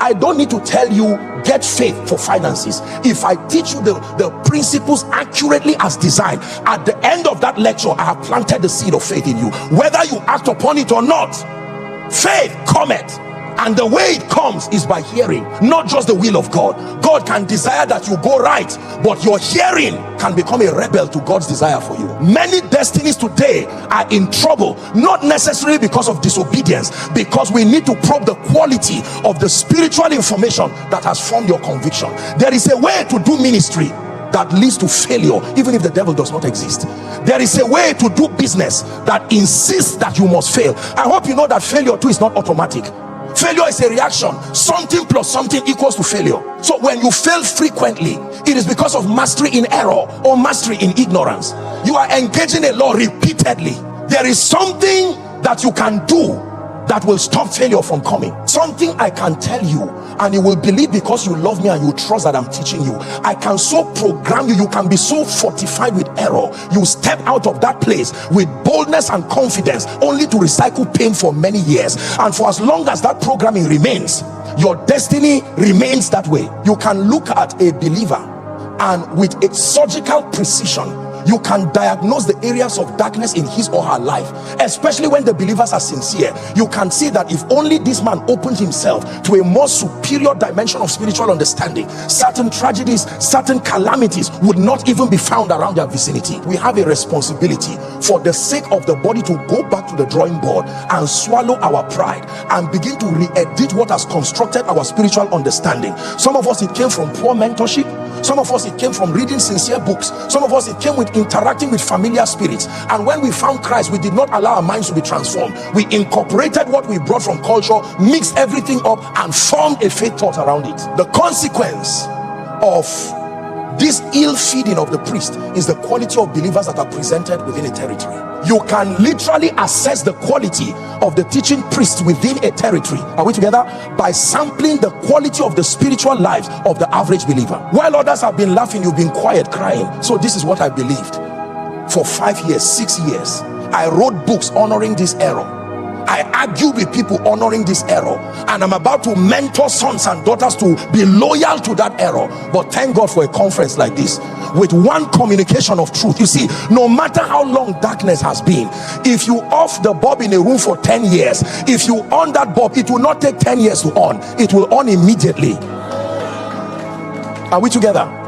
I don't need to tell you get faith for finances. If I teach you the principles accurately as designed, at the end of that lecture I have planted the seed of faith in you. Whether you act upon it or not, faith cometh, and the way it comes is by hearing, not just the will of God. God can desire that you go right, but your hearing can become a rebel to God's desire for you. Many destinies today are in trouble, not necessarily because of disobedience, because we need to probe the quality of the spiritual information that has formed your conviction. There is a way to do ministry that leads to failure even if the devil does not exist. There is a way to do business that insists that you must fail. I hope you know that failure too is not automatic. Failure is a reaction. Something plus something equals to failure. So when you fail frequently, it is because of mastery in error or mastery in ignorance. You are engaging a law repeatedly. There is something that you can do that will stop failure from coming. Something I can tell you and you will believe because you love me and you trust that I'm teaching you. I can so program you, you can be so fortified with error, you step out of that place with boldness and confidence, only to recycle pain for many years. And for as long as that programming remains, your destiny remains that way. You can look at a believer and with a surgical precision you can diagnose the areas of darkness in his or her life, especially when the believers are sincere. You can see that if only this man opened himself to a more superior dimension of spiritual understanding, certain tragedies, certain calamities would not even be found around their vicinity. We have a responsibility for the sake of the body to go back to the drawing board and swallow our pride and begin to re-edit what has constructed our spiritual understanding. Some of us, it came from poor mentorship. Some of us, it came from reading sincere books. Some of us, it came with interacting with familiar spirits. And when we found Christ, we did not allow our minds to be transformed. We incorporated what we brought from culture, mixed everything up, and formed a faith thought around it. The consequence of this ill feeding of the priest is the quality of believers that are presented within a territory. You can literally assess the quality of the teaching priests within a territory, are we together, by sampling the quality of the spiritual lives of the average believer. While others have been laughing, you've been quiet, crying. So this is what I believed for 5 years, 6 years. I wrote books honoring this error. I argued with people honoring this error, and I'm about to mentor sons and daughters to be loyal to that error. But thank God for a conference like this with one communication of truth. You see, no matter how long darkness has been, if you off the bulb in a room for 10 years, if you on that bulb, it will not take 10 years to on. It will on immediately. Are we together?